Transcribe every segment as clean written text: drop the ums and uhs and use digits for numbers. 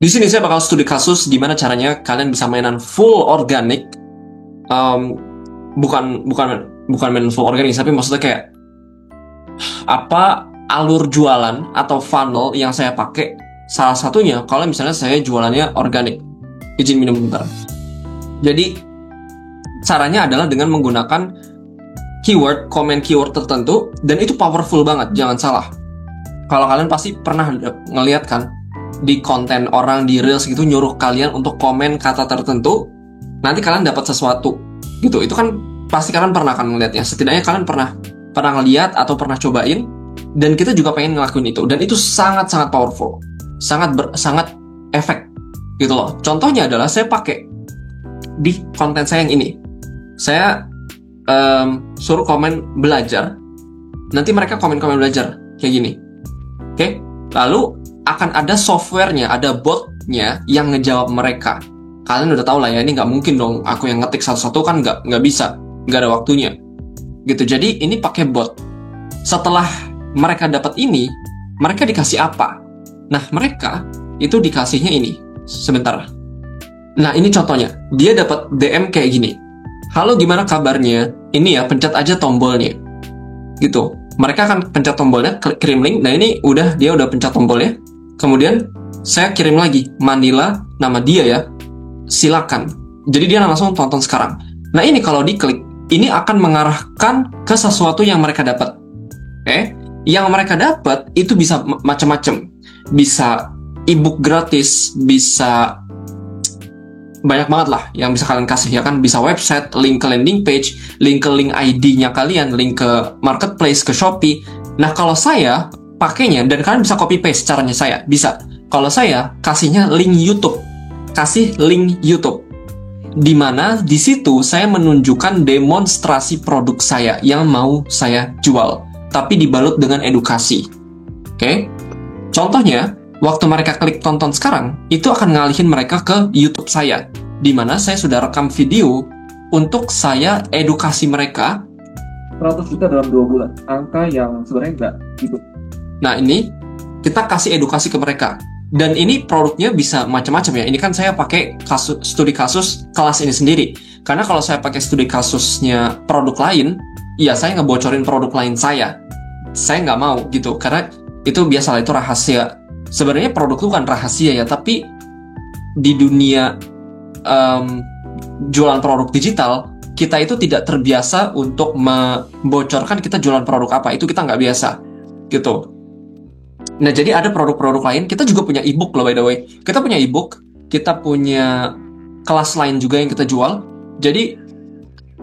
Di sini saya bakal studi kasus gimana caranya kalian bisa mainan full organik. Um, bukan main full organik, tapi maksudnya kayak apa alur jualan atau funnel yang saya pakai. Salah satunya kalau misalnya saya jualannya organik. Izin minum bentar. Jadi caranya adalah dengan menggunakan keyword, komen keyword tertentu, dan itu powerful banget, jangan salah. Kalau kalian pasti pernah ngeliat kan di konten orang di reels gitu nyuruh kalian untuk komen kata tertentu, nanti kalian dapat sesuatu gitu. Itu kan pasti kalian pernah kan ngeliatnya. Setidaknya kalian pernah ngeliat atau pernah cobain, dan kita juga pengen ngelakuin itu, dan itu sangat powerful, sangat efek gitu loh. Contohnya adalah saya pakai di konten saya yang ini. Saya suruh komen belajar, nanti mereka komen belajar kayak gini. Oke? Lalu akan ada softwarenya, ada botnya yang ngejawab mereka. Kalian udah tahu lah ya, ini nggak mungkin dong aku yang ngetik satu-satu, kan nggak bisa, nggak ada waktunya gitu. Jadi ini pakai bot. Setelah mereka dapat ini, mereka dikasih apa? Nah, mereka itu dikasihnya ini. Sebentar. Nah, ini contohnya. Dia dapat DM kayak gini. Halo, gimana kabarnya? Ini ya, pencet aja tombolnya. Gitu. Mereka akan pencet tombolnya, kirim link. Nah, ini dia udah pencet tombolnya. Kemudian saya kirim lagi Manila, nama dia ya. Silakan. Jadi dia langsung tonton sekarang. Nah, ini kalau diklik, ini akan mengarahkan ke sesuatu yang mereka dapat. Oke? Yang mereka dapat itu bisa macam-macam. Bisa ebook gratis, bisa banyak banget lah yang bisa kalian kasih, ya kan? Bisa website, link ke landing page, link ke link ID-nya kalian, link ke marketplace, ke Shopee. Nah, kalau saya pakainya, dan kalian bisa copy paste caranya saya, bisa. Kalau saya kasihnya link YouTube. Kasih link YouTube. Di mana di situ saya menunjukkan demonstrasi produk saya yang mau saya jual, tapi dibalut dengan edukasi. Oke? Contohnya, waktu mereka klik tonton sekarang, itu akan ngalihin mereka ke YouTube saya, di mana saya sudah rekam video untuk saya edukasi mereka. 100 juta dalam 2 bulan, angka yang sebenarnya nggak gitu. Nah, ini kita kasih edukasi ke mereka. Dan ini produknya bisa macam-macam ya. Ini kan saya pakai studi kasus kelas ini sendiri. Karena kalau saya pakai studi kasusnya produk lain, ya saya ngebocorin produk lain saya. Saya nggak mau gitu, karena itu biasalah, itu rahasia. Sebenarnya produk itu kan rahasia ya, tapi di dunia jualan produk digital, kita itu tidak terbiasa untuk membocorkan kita jualan produk apa. Itu kita nggak biasa gitu. Nah, jadi ada produk-produk lain. Kita juga punya ebook loh, by the way. Kita punya ebook, kita punya kelas lain juga yang kita jual. Jadi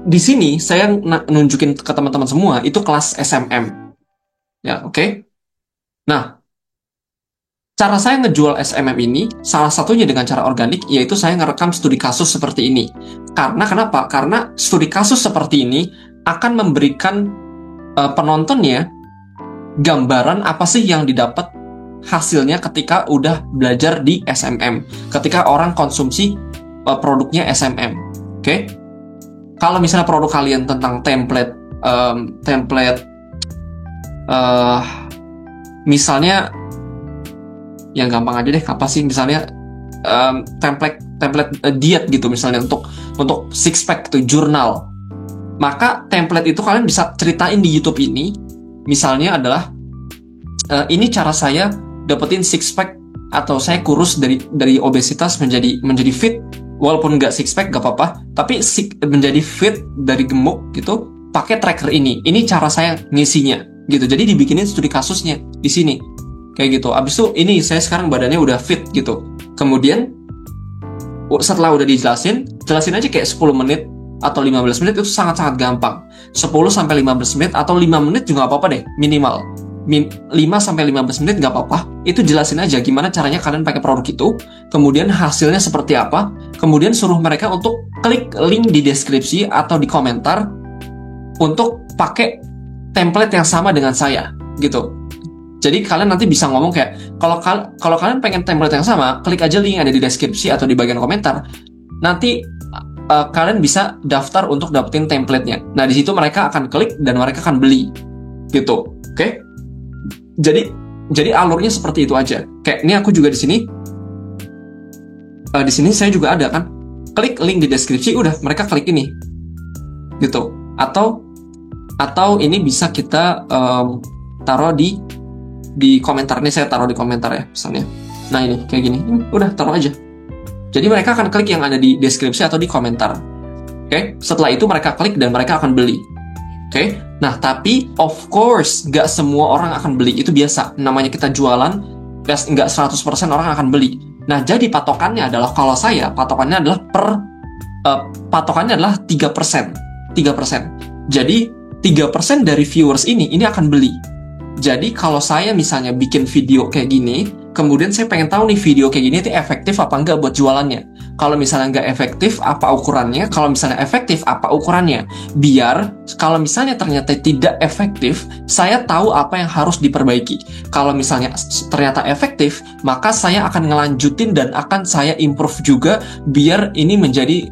di sini saya nunjukin ke teman-teman semua itu kelas SMM. Ya, oke? Nah, cara saya ngejual SMM ini, salah satunya dengan cara organik, yaitu saya ngerekam studi kasus seperti ini. Karena kenapa? Karena studi kasus seperti ini akan memberikan penontonnya gambaran apa sih yang didapat hasilnya ketika udah belajar di SMM. Ketika orang konsumsi produknya SMM. Oke? Kalau misalnya produk kalian tentang template, misalnya yang gampang aja deh, apa sih misalnya template diet gitu misalnya, untuk six pack itu jurnal, maka template itu kalian bisa ceritain di YouTube ini. Misalnya adalah ini cara saya dapetin six pack, atau saya kurus dari obesitas menjadi fit, walaupun nggak six pack nggak apa-apa, tapi menjadi fit dari gemuk gitu pakai tracker ini. Ini cara saya ngisinya gitu. Jadi dibikinin studi kasusnya di sini. Kayak gitu. Abis itu ini saya sekarang badannya udah fit gitu. Kemudian setelah udah jelasin aja kayak 10 menit atau 15 menit, itu sangat-sangat gampang. 10-15 menit atau 5 menit juga gak apa-apa deh, minimal. 5-15 menit gak apa-apa. Itu jelasin aja gimana caranya kalian pakai produk itu, kemudian hasilnya seperti apa, kemudian suruh mereka untuk klik link di deskripsi atau di komentar untuk pakai template yang sama dengan saya gitu. Jadi kalian nanti bisa ngomong kayak, kalau kalian pengen template yang sama, klik aja link yang ada di deskripsi atau di bagian komentar. Nanti kalian bisa daftar untuk dapetin template-nya. Nah, di situ mereka akan klik dan mereka akan beli gitu. Oke? Jadi alurnya seperti itu aja. Kayak ini aku juga di sini di sini saya juga ada kan, klik link di deskripsi, udah mereka klik ini gitu. Atau ini bisa kita taruh di komentar. Ini saya taruh di komentar ya misalnya. Nah ini kayak gini, udah taruh aja. Jadi mereka akan klik yang ada di deskripsi atau di komentar. Oke, setelah itu mereka klik dan mereka akan beli. Oke, nah tapi of course nggak semua orang akan beli, itu biasa. Namanya kita jualan, nggak 100% orang akan beli. Nah jadi patokannya adalah, kalau saya patokannya adalah patokannya adalah 3%. Jadi 3% dari viewers ini akan beli. Jadi kalau saya misalnya bikin video kayak gini, kemudian saya pengen tahu nih video kayak gini itu efektif apa enggak buat jualannya. Kalau misalnya nggak efektif, apa ukurannya? Kalau misalnya efektif, apa ukurannya? Biar kalau misalnya ternyata tidak efektif, saya tahu apa yang harus diperbaiki. Kalau misalnya ternyata efektif, maka saya akan ngelanjutin dan akan saya improve juga biar ini menjadi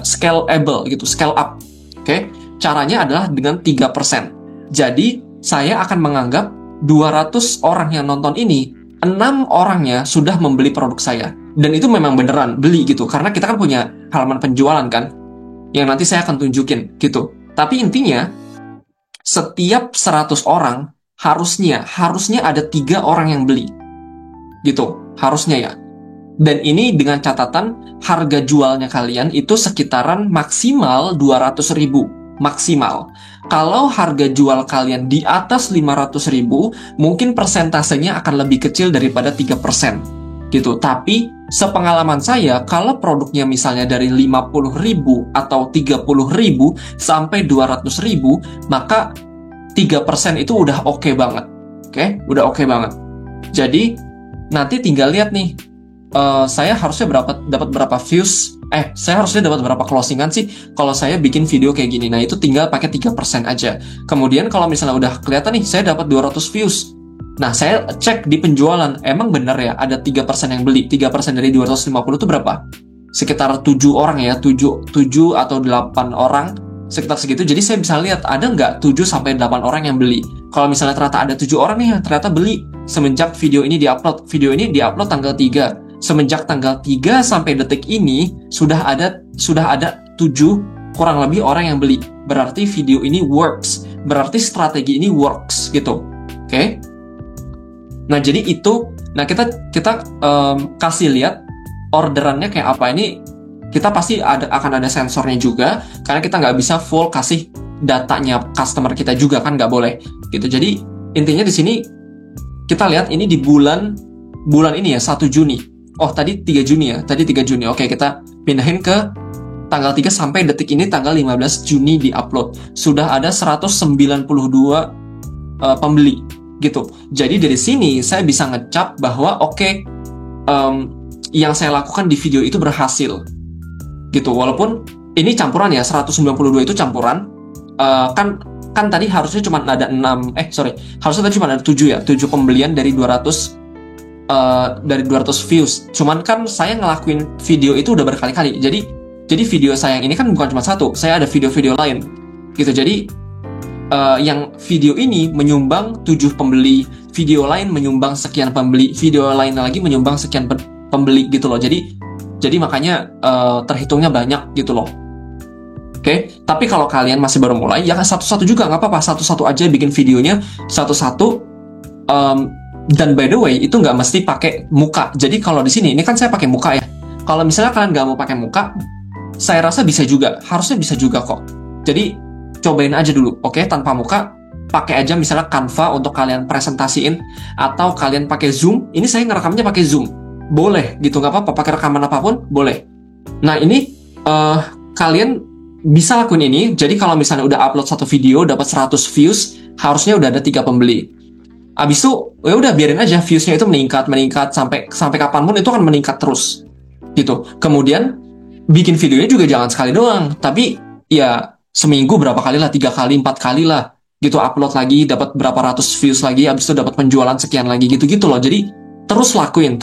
scalable gitu, scale up. Oke? Caranya adalah dengan 3%. Jadi saya akan menganggap 200 orang yang nonton ini, 6 orangnya sudah membeli produk saya. Dan itu memang beneran beli gitu. Karena kita kan punya halaman penjualan kan, yang nanti saya akan tunjukin gitu. Tapi intinya, setiap 100 orang, harusnya ada 3 orang yang beli. Gitu, harusnya ya. Dan ini dengan catatan, harga jualnya kalian itu sekitaran maksimal 200.000. Maksimal. Kalau harga jual kalian di atas 500.000, mungkin persentasenya akan lebih kecil daripada 3%. Gitu. Tapi sepengalaman saya, kalau produknya misalnya dari 50.000 atau 30.000 sampai 200.000, maka 3% itu udah oke banget. Oke, udah oke banget. Jadi nanti tinggal lihat nih, saya harusnya dapat berapa views, saya harusnya dapat berapa closingan sih kalau saya bikin video kayak gini. Nah itu tinggal pakai 3% aja. Kemudian kalau misalnya udah kelihatan nih, saya dapat 200 views. Nah saya cek di penjualan, emang bener ya ada 3% yang beli. 3% dari 250 itu berapa? Sekitar 7 orang ya, 7 atau 8 orang, sekitar segitu. Jadi saya bisa lihat ada nggak 7-8 orang yang beli. Kalau misalnya ternyata ada 7 orang nih yang ternyata beli semenjak video ini diupload. Video ini diupload tanggal 3. Semenjak tanggal 3 sampai detik ini sudah ada 7 kurang lebih orang yang beli. Berarti video ini works. Berarti strategi ini works gitu. Oke? Nah, jadi itu, nah kita kasih lihat orderannya kayak apa. Ini kita pasti akan ada sensornya juga, karena kita nggak bisa full kasih datanya customer kita juga kan, nggak boleh gitu. Jadi intinya di sini kita lihat ini di bulan ini ya, 1 Juni. Oh, tadi 3 Juni ya. Tadi 3 Juni. Oke, kita pindahin ke tanggal 3 sampai detik ini tanggal 15 Juni di-upload. Sudah ada 192 pembeli gitu. Jadi dari sini saya bisa ngecap bahwa yang saya lakukan di video itu berhasil. Gitu. Walaupun ini campuran ya, 192 itu campuran. Kan tadi harusnya cuma ada 6, harusnya tadi cuma ada 7 ya. 7 pembelian dari 200 views. Cuman kan saya ngelakuin video itu udah berkali-kali. Jadi video saya yang ini kan bukan cuma satu. Saya ada video-video lain gitu. Jadi yang video ini menyumbang 7 pembeli, video lain menyumbang sekian pembeli, video lain lagi menyumbang sekian pembeli gitu loh. Jadi makanya terhitungnya banyak gitu loh. Oke, tapi kalau kalian masih baru mulai, ya satu-satu juga nggak apa-apa. Satu-satu aja bikin videonya, satu-satu. Dan by the way, itu nggak mesti pakai muka. Jadi kalau di sini, ini kan saya pakai muka ya. Kalau misalnya kalian nggak mau pakai muka, saya rasa bisa juga. Harusnya bisa juga kok. Jadi cobain aja dulu, oke? Tanpa muka, pakai aja misalnya Canva untuk kalian presentasiin, atau kalian pakai Zoom. Ini saya ngerekamnya pakai Zoom. Boleh gitu, nggak apa-apa. Pakai rekaman apapun, boleh. Nah ini kalian bisa lakuin ini. Jadi kalau misalnya udah upload satu video, dapat 100 views, harusnya udah ada 3 pembeli. Abis itu ya udah biarin aja viewsnya itu meningkat sampai kapanpun itu akan meningkat terus gitu. Kemudian bikin videonya juga jangan sekali doang, tapi ya seminggu berapa kali lah, 3 kali 4 kali lah gitu, upload lagi, dapat berapa ratus views lagi, abis itu dapat penjualan sekian lagi gitu loh. Jadi terus lakuin.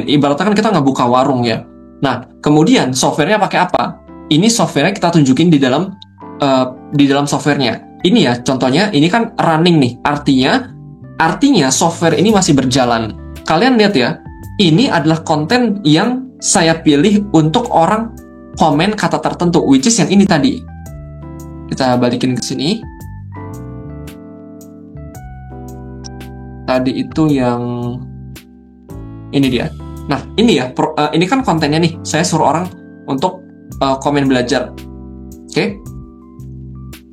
Ibaratnya kan kita ngebuka warung ya. Nah kemudian softwarenya pakai apa? Ini softwarenya kita tunjukin di dalam softwarenya. Ini ya contohnya, ini kan running nih, artinya software ini masih berjalan. Kalian lihat ya, ini adalah konten yang saya pilih untuk orang komen kata tertentu, which is yang ini tadi. Kita balikin ke sini. Tadi itu yang ini dia. Nah, ini ya, ini kan kontennya nih. Saya suruh orang untuk komen belajar. Oke?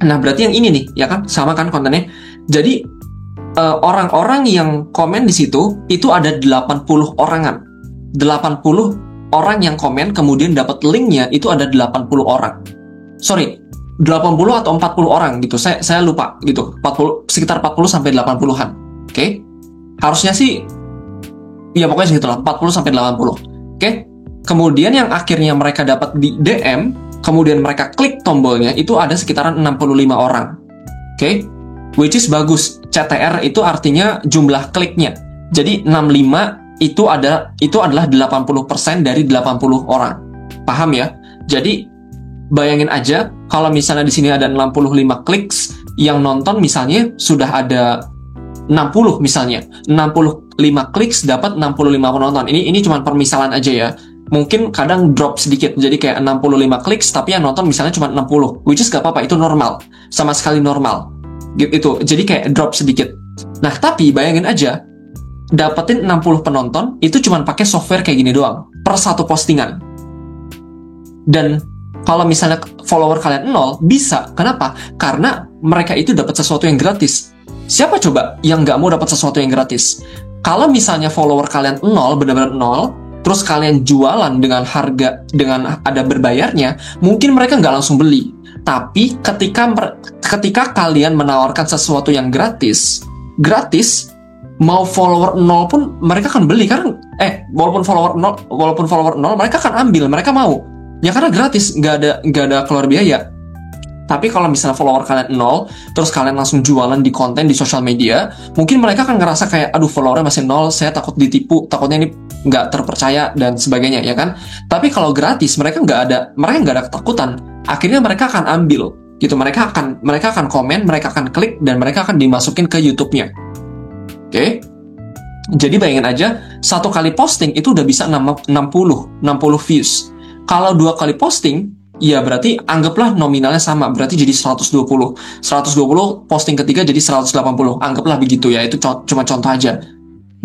Nah, berarti yang ini nih, ya kan? Sama kan kontennya. Jadi, orang-orang yang komen di situ, itu ada 80 orangan. 80 orang yang komen, kemudian dapat linknya, itu ada 80 orang. Sorry, 80 atau 40 orang gitu. Saya lupa gitu. 40, sekitar 40 sampai 80-an. Oke? Harusnya sih ya pokoknya segitulah, 40 sampai 80. Oke? Kemudian yang akhirnya mereka dapat di DM, kemudian mereka klik tombolnya, itu ada sekitaran 65 orang. Oke? Which is bagus. CTR itu artinya jumlah kliknya. Jadi 65 itu adalah 80% dari 80 orang. Paham ya? Jadi bayangin aja kalau misalnya di sini ada 65 kliks, yang nonton misalnya sudah ada 60 misalnya. 65 kliks dapat 65 penonton. Ini cuma permisalan aja ya. Mungkin kadang drop sedikit, jadi kayak 65 kliks tapi yang nonton misalnya cuma 60, which is gak apa-apa, itu normal, sama sekali normal gitu. Jadi kayak drop sedikit. Nah, tapi bayangin aja dapetin 60 penonton itu cuma pakai software kayak gini doang per satu postingan. Dan kalau misalnya follower kalian 0, bisa. Kenapa? Karena mereka itu dapat sesuatu yang gratis. Siapa coba yang nggak mau dapat sesuatu yang gratis? Kalau misalnya follower kalian 0, benar-benar 0, terus kalian jualan dengan harga, dengan ada berbayarnya, mungkin mereka nggak langsung beli. Tapi ketika kalian menawarkan sesuatu yang gratis, mau follower 0 pun mereka akan beli. Karena walaupun follower 0 mereka akan ambil, mereka mau. Ya karena gratis, nggak ada keluar biaya. Tapi kalau misalnya follower kalian 0, terus kalian langsung jualan di konten di sosial media, mungkin mereka akan ngerasa kayak, aduh followernya masih 0, saya takut ditipu, takutnya ini nggak terpercaya dan sebagainya, ya kan? Tapi kalau gratis, mereka nggak ada ketakutan. Akhirnya mereka akan ambil, gitu. Mereka akan komen, mereka akan klik, dan mereka akan dimasukin ke YouTube-nya. Oke? Jadi bayangin aja, satu kali posting itu udah bisa 60 views. Kalau 2 kali posting, ya berarti anggaplah nominalnya sama, berarti jadi 120. 120 posting ketiga jadi 180. Anggaplah begitu ya, itu cuma contoh aja.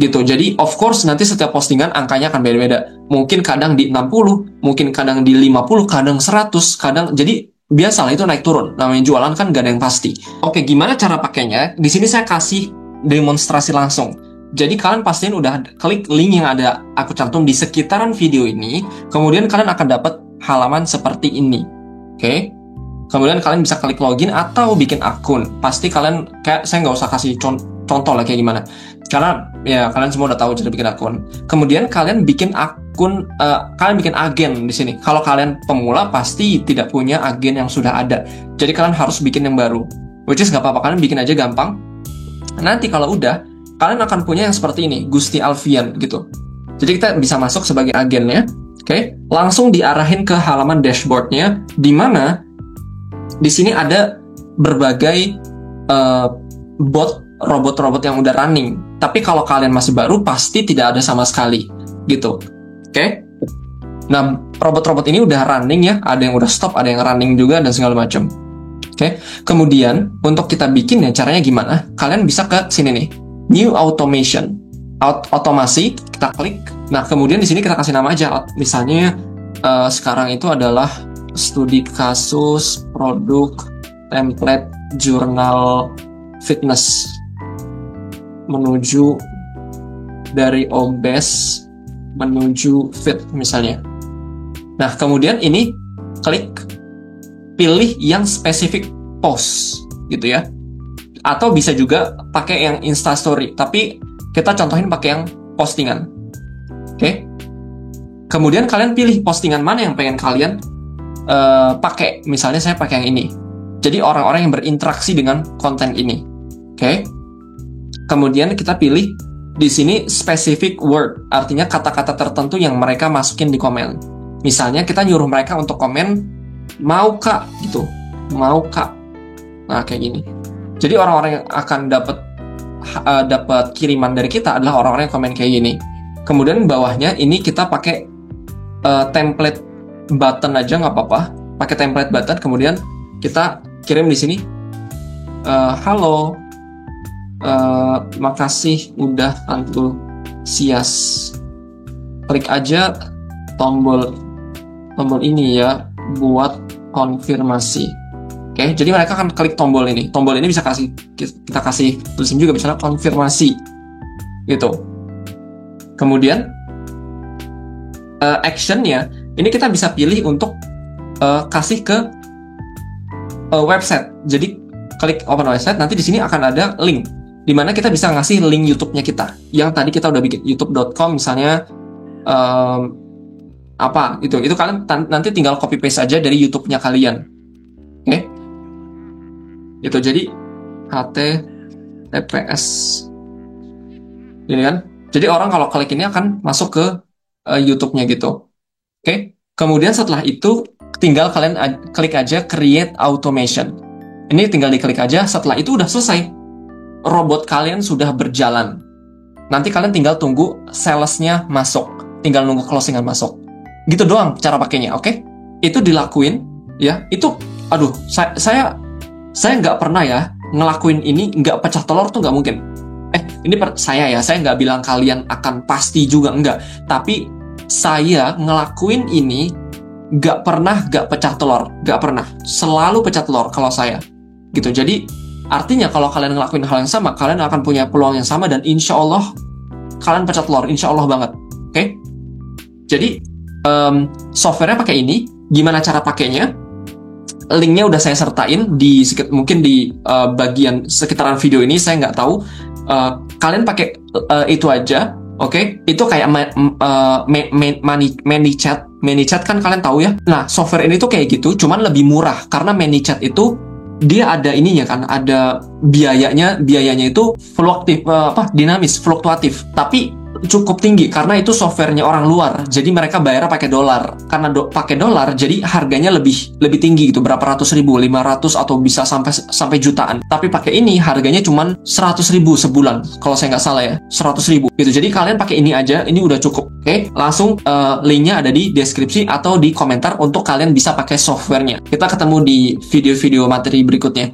Gitu. Jadi of course nanti setiap postingan angkanya akan beda-beda. Mungkin kadang di 60, mungkin kadang di 50, kadang 100, kadang jadi biasalah itu naik turun. Namanya jualan kan gak ada yang pasti. Oke, gimana cara pakainya? Di sini saya kasih demonstrasi langsung. Jadi kalian pastiin udah klik link yang ada aku cantum di sekitaran video ini, kemudian kalian akan dapat halaman seperti ini. Oke? Kemudian kalian bisa klik login atau bikin akun. Pasti kalian, kayak saya nggak usah kasih contoh lah kayak gimana, karena ya kalian semua udah tahu cara bikin akun. Kemudian kalian bikin akun, kalian bikin agen di sini. Kalau kalian pemula pasti tidak punya agen yang sudah ada, jadi kalian harus bikin yang baru. Which is nggak apa-apa, kalian bikin aja gampang. Nanti kalau udah, kalian akan punya yang seperti ini, Gusti Alfian gitu. Jadi kita bisa masuk sebagai agennya. Oke, langsung diarahin ke halaman dashboardnya, di mana di sini ada berbagai robot-robot yang udah running. Tapi kalau kalian masih baru, pasti tidak ada sama sekali, gitu. Oke, nah robot-robot ini udah running ya, ada yang udah stop, ada yang running juga dan segala macam. Oke, kemudian untuk kita bikin ya caranya gimana? Kalian bisa ke sini nih, New Automation, otomasi, kita klik. Nah, kemudian di sini kita kasih nama aja. Misalnya sekarang itu adalah studi kasus produk template jurnal fitness menuju dari obes menuju fit misalnya. Nah, kemudian ini klik, pilih yang spesifik post gitu ya. Atau bisa juga pakai yang Instastory, tapi kita contohin pakai yang postingan. Oke? Kemudian kalian pilih postingan mana yang pengen kalian pakai. Misalnya saya pakai yang ini. Jadi orang-orang yang berinteraksi dengan konten ini. Oke? Kemudian kita pilih di sini specific word, artinya kata-kata tertentu yang mereka masukin di komen. Misalnya kita nyuruh mereka untuk komen mau kak gitu. Mau kak. Nah, kayak gini. Jadi orang-orang yang akan dapat kiriman dari kita adalah orang-orang yang komen kayak gini. Kemudian bawahnya ini kita pakai template button aja nggak apa-apa, pakai template button, kemudian kita kirim di sini, halo, makasih udah antusias, klik aja tombol ini ya buat konfirmasi. Oke, jadi mereka akan klik tombol ini. Tombol ini bisa kita kasih tulisan juga misalnya konfirmasi gitu. Kemudian actionnya ini kita bisa pilih untuk kasih ke website. Jadi klik open website, nanti di sini akan ada link di mana kita bisa ngasih link YouTube-nya kita yang tadi kita udah bikin, youtube.com misalnya, apa itu kalian nanti tinggal copy paste aja dari YouTube-nya kalian. Oke, itu jadi HTTPS ini kan, jadi orang kalau klik ini akan masuk ke YouTube-nya gitu. Oke, kemudian setelah itu tinggal kalian klik aja create automation. Ini tinggal diklik aja, setelah itu udah selesai, robot kalian sudah berjalan. Nanti kalian tinggal tunggu salesnya masuk, tinggal nunggu closingan masuk. Gitu doang cara pakainya, oke? Itu dilakuin, ya. Itu, aduh, saya nggak pernah ya ngelakuin ini nggak pecah telur tuh nggak mungkin. Ini saya nggak bilang kalian akan pasti juga, nggak. Tapi saya ngelakuin ini nggak pernah nggak pecah telur, nggak pernah. Selalu pecah telur kalau saya, gitu. Jadi artinya kalau kalian ngelakuin hal yang sama, kalian akan punya peluang yang sama dan insya Allah kalian pecah telur, insya Allah banget, oke? Jadi softwarenya pakai ini. Gimana cara pakainya? Linknya udah saya sertain di mungkin di bagian sekitaran video ini, saya nggak tahu. Kalian pakai itu aja, oke? Itu kayak ManyChat kan kalian tahu ya. Nah, software ini tuh kayak gitu, cuman lebih murah karena ManyChat itu dia ada ininya kan, ada biayanya itu dinamis, fluktuatif, tapi cukup tinggi karena itu softwarenya orang luar. Jadi mereka bayar pakai dolar. Karena pakai dolar, jadi harganya lebih tinggi gitu, berapa ratus ribu, 500 atau bisa sampai jutaan. Tapi pakai ini harganya cuma 100 ribu sebulan, kalau saya nggak salah ya, 100 ribu gitu. Jadi kalian pakai ini aja, ini udah cukup. Oke, langsung linknya ada di deskripsi atau di komentar untuk kalian bisa pakai softwarenya. Kita ketemu di video-video materi berikutnya.